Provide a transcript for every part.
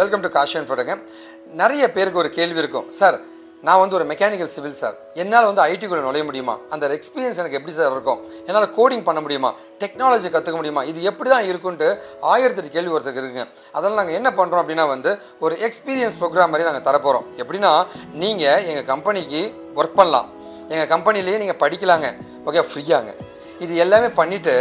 Welcome to Cauchy Infotech. நிறைய பேருக்கு ஒரு கேள்வி இருக்கும், சார் நான் வந்து ஒரு மெக்கானிக்கல் சிவில் சார், என்னால் வந்து ஐடிக்குள்ளே நுழைய முடியுமா, அந்த எக்ஸ்பீரியன்ஸ் எனக்கு எப்படி சார் இருக்கும், என்னால் கோடிங் பண்ண முடியுமா, டெக்னாலஜி கற்றுக்க முடியுமா, இது எப்படி தான் இருக்குன்ட்டு 1008 கேள்வி ஒருத்தருக்கு இருக்குங்க. அதெல்லாம் நாங்கள் என்ன பண்ணுறோம் அப்படின்னா வந்து ஒரு எக்ஸ்பீரியன்ஸ் ப்ரோக்ராம் மாதிரி நாங்கள் தரப்போகிறோம். எப்படின்னா நீங்கள் எங்கள் கம்பெனிக்கு ஒர்க் பண்ணலாம், எங்கள் கம்பெனிலேயே நீங்கள் படிக்கலாங்க, ஓகே, ஃப்ரீயாங்க. இது எல்லாமே பண்ணிவிட்டு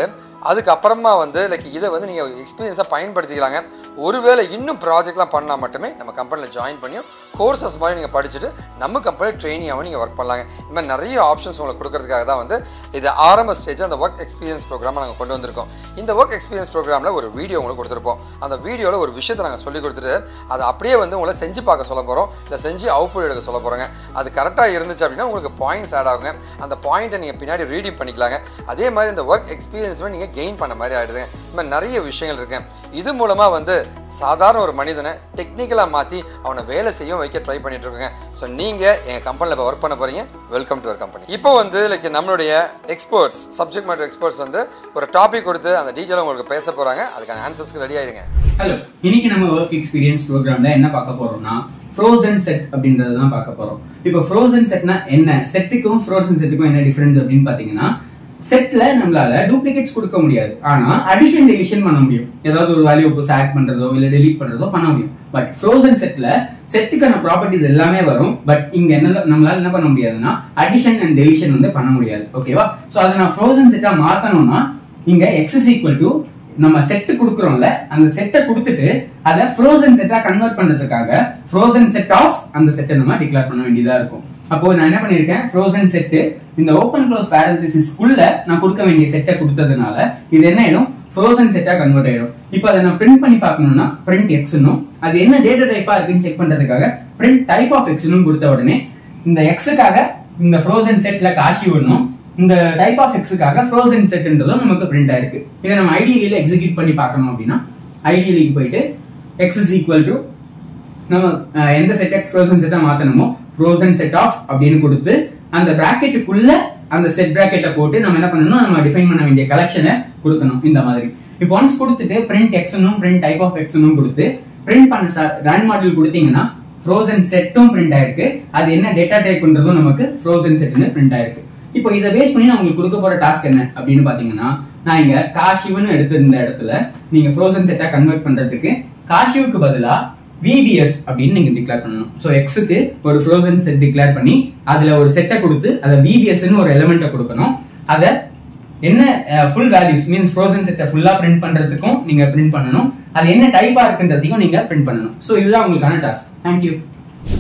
அதுக்கப்புறமா வந்து இதை வந்து நீங்கள் எக்ஸ்பீரியன்ஸாக பயன்படுத்திக்கலாங்க. ஒருவேளை இன்னும் ப்ராஜெக்ட்லாம் பண்ணால் மட்டுமே நம்ம கம்பெனியில் ஜாயின் பண்ணியும் கோர்சஸ் மாதிரி நீங்கள் படிச்சுட்டு நம்ம கம்பெனி ட்ரெயினியாகவும் நீங்கள் ஒர்க் பண்ணலாங்க. இந்த மாதிரி நிறைய ஆப்ஷன்ஸ் உங்களுக்கு கொடுக்கறதுக்காக தான் வந்து இது ஆரம்ப ஸ்டேஜ் அந்த ஒர்க் எக்ஸ்பீரியன்ஸ் ப்ரோக்ராமை நாங்கள் கொண்டு வந்திருக்கோம். இந்த ஒர்க் எக்ஸ்பீரியன்ஸ் ப்ரோக்ராமில் ஒரு வீடியோ உங்களுக்கு கொடுத்துருப்போம். அந்த வீடியோவில் ஒரு விஷயத்தை நாங்கள் சொல்லி கொடுத்துட்டு அதை அப்படியே வந்து உங்களை செஞ்சு பார்க்க சொல்ல போகிறோம், இல்லை செஞ்சு அவுட்புட் எடுக்க சொல்ல போகிறோங்க. அது கரெக்டாக இருந்துச்சு அப்படின்னா உங்களுக்கு பாயிண்ட்ஸ் ஆட் ஆகுங்க. அந்த பாயிண்ட்டை நீங்கள் பின்னாடி ரீடிங் பண்ணிக்கலாங்க. அதே மாதிரி இந்த ஒர்க் எக்ஸ்பீரியன்ஸுமே நீங்கள் கெயின் பண்ண மாதிரி ஆகிடுதுங்க. இந்த மாதிரி நிறைய விஷயங்கள் இருக்கு. இது மூலமாக வந்து சாதாரண ஒரு மனிதனை டெக்னிக்கலாக மாற்றி அவனை வேலை செய்ய வைக்க ட்ரை பண்ணிட்டு இருக்கோங்க. ஸோ நீங்கள் எங்கள் கம்பெனியில் இப்போ ஒர்க் பண்ண போகிறீங்க, வெல்கம் டு அவர் கம்பெனி. இப்போ வந்து நம்மளுடைய எக்ஸ்பர்ட்ஸ், சப்ஜெக்ட் மேட்டர் எக்ஸ்பர்ட்ஸ் வந்து ஒரு டாபிக் கொடுத்து அந்த டீட்டெயிலாக உங்களுக்கு பேச போகிறாங்க. அதுக்கான ஆன்சர்ஸ்க்கு ரெடி ஆகிடுங்க. ஹலோ, இன்னைக்கு நம்ம ஒர்க் எக்ஸ்பீரியன்ஸ் ப்ரோக்ராம்ல என்ன பார்க்க போறோம்னா ஃப்ரோசன் செட் அப்படின்றத தான் பார்க்க போறோம். இப்போ ஃப்ரோசன் செட்னா என்ன, செட்டுக்கும் ஃப்ரோசன் செட்டுக்கும் என்ன டிஃபரன்ஸ் அப்படின்னு பாத்தீங்கன்னா, செட்ல நம்மளால டூப்ளிகேட்ஸ் கொடுக்க முடியாது, ஆனா அடிஷன் டெலிஷன் பண்ண முடியும். ஏதாவது ஒரு வேல்யூ புதுசா ஆட் பண்றதோ இல்ல டெலீட் பண்றதோ பண்ண முடியும். பட் ஃப்ரோசன் செட்ல செட்டுக்கான ப்ராப்பர்ட்டிஸ் எல்லாமே வரும், பட் இங்க என்ன நம்மளால என்ன பண்ண முடியாதுன்னா அடிஷன் அண்ட் டெலிஷன் வந்து பண்ண முடியாது. ஓகேவா? சோ அதை நான் ஃப்ரோசன் செட்டா மாத்தணும்னா இங்க x is equal to நம்ம செட் கொடுக்குறோம்ல, அந்த செட்டை கொடுத்துட்டு அதை ஃப்ரோசன் செட்டா கன்வெர்ட் பண்றதுக்காக ஃப்ரோசன் செட் ஆஃப் அந்த செட்டை நம்ம டிக்ளேர் பண்ண வேண்டியதா இருக்கும். அப்போ நான் என்ன பண்ணிருக்கேன், ஃப்ரோசன் செட் இந்த ஓபன் க்ளோஸ் பேரந்திசிஸ் குள்ள நான் கொடுக்க வேண்டிய செட்டை கொடுத்ததுனால இது என்ன ஆயிடும், ஃப்ரோசன் செட்டா கன்வெர்ட் ஆயிடும். இப்போ அதை நான் பிரிண்ட் பண்ணி பார்க்கணும்னா பிரிண்ட் எக்ஸ்னும், அது என்ன டேட்டா டைப்பா இருக்குன்னு செக் பண்றதுக்காக பிரிண்ட் டைப் ஆஃப் எக்ஸ்னும் கொடுத்த உடனே இந்த எக்ஸுக்காக இந்த ஃப்ரோசன் செட்ல காஷி விடணும், இந்த டைப் ஆஃப் எக்ஸுக்காக ஃப்ரோசன் செட்ன்றதும் நமக்கு பிரிண்ட் ஆயிருக்கு. இதை நம்ம ஐடியலில எக்ஸிக்யூட் பண்ணி பார்க்கணும் அப்படின்னா ஐடியலிக்கு போயிட்டு x is equal to நம்ம எந்த செட்டை ஃப்ரோசன் செட்டா மாத்தணுமோ ஃப்ரோசன் செட் ஆஃப் அப்படின்னு கொடுத்து அந்த பிராக்கெட்டுக்குள்ள அந்த செட் பிராக்கெட்டை போட்டு நம்ம என்ன பண்ணணும், நம்ம டிஃபைன் பண்ண வேண்டிய கலெக்ஷனை கொடுக்கணும். இந்த மாதிரி இப்போ ஒன்ஸ் கொடுத்துட்டு பிரிண்ட் எக்ஸ்னும் பிரிண்ட் டைப் ஆஃப் எக்ஸ்னும் கொடுத்து பிரிண்ட் பண்ண ரன் மாடல் கொடுத்தீங்கன்னா ஃப்ரோசன் செட்டும் பிரிண்ட் ஆயிருக்கு, அது என்ன டேட்டா டைப்ன்றதும் நமக்கு ஃப்ரோசன் செட்னு பிரிண்ட் ஆயிருக்கு. இப்போ இதை பேஸ் பண்ணி நான் உங்களுக்கு கொடுக்க போற டாஸ்க் என்ன அப்படின்னு பாத்தீங்கன்னா, நான் இங்க காஷிவ்னு எடுத்திருந்த இடத்துல நீங்க ஃப்ரோசன் செட்டா கன்வெர்ட் பண்றதுக்கு காஷிவுக்கு பதிலா VBS அப்படின்னு நீங்க டிக்ளேர் பண்ணணும். சோ எக்ஸுக்கு ஒரு ஃப்ரோசன் செட் டிக்ளேர் பண்ணி அதுல ஒரு செட்டை கொடுத்து அதை VBSன்னு ஒரு எலிமெண்ட்டை கொடுக்கணும். அத என்ன ஃபுல் வேல்யூஸ் மீன்ஸ் ஃப்ரோசன் செட்டை ஃபுல்லா பிரிண்ட் பண்றதுக்கும் நீங்க பிரிண்ட் பண்ணணும், அது என்ன டைப்பா இருக்குன்றதையும் நீங்க பிரிண்ட் பண்ணணும். சோ இதுதான் உங்களுக்கான டாஸ்க். தேங்க்யூ.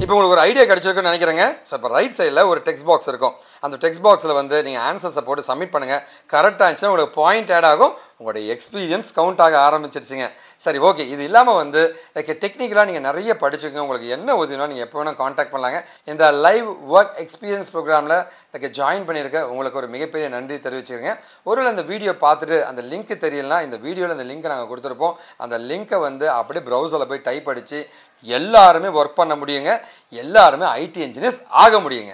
இப்போ உங்களுக்கு ஒரு ஐடியா கிடைச்சிருக்குன்னு நினைக்கிறேங்க. ஸோ இப்போ ரைட் சைடில் ஒரு டெக்ஸ்ட் பாக்ஸ் இருக்கும். அந்த டெக்ஸ்ட் பாக்ஸில் வந்து நீங்கள் ஆன்சர்ஸை போட்டு சப்மிட் பண்ணுங்கள். கரெக்டாக இருந்துச்சுன்னா உங்களுக்கு பாயிண்ட் ஆட் ஆகும், உங்களுடைய எக்ஸ்பீரியன்ஸ் கவுண்ட் ஆக ஆரம்பிச்சிருச்சுங்க. சரி, ஓகே. இது இல்லாமல் வந்து டெக்னிக்கலாக நீங்கள் நிறைய படிச்சுக்கோங்க. உங்களுக்கு என்ன உதவினா நீங்கள் எப்போ வேணால் காண்டாக்ட் பண்ணலாங்க. இந்த லைவ் ஒர்க் எக்ஸ்பீரியன்ஸ் ப்ரோக்ராமில் ஜாயின் பண்ணியிருக்க உங்களுக்கு ஒரு மிகப்பெரிய நன்றி தெரிவிச்சுருங்க. ஒருவேளை இந்த வீடியோ பார்த்துட்டு அந்த லிங்க் தெரியலனா இந்த வீடியோவில் அந்த லிங்க்கை நாங்கள் கொடுத்துருப்போம். அந்த லிங்க்கை வந்து அப்படியே ப்ரௌசரில் போய் டைப் அடித்து எல்லாருமே ஒர்க் பண்ண முடியுங்க, எல்லாருமே ஐடி இன்ஜினியர்ஸ் ஆக முடியுங்க.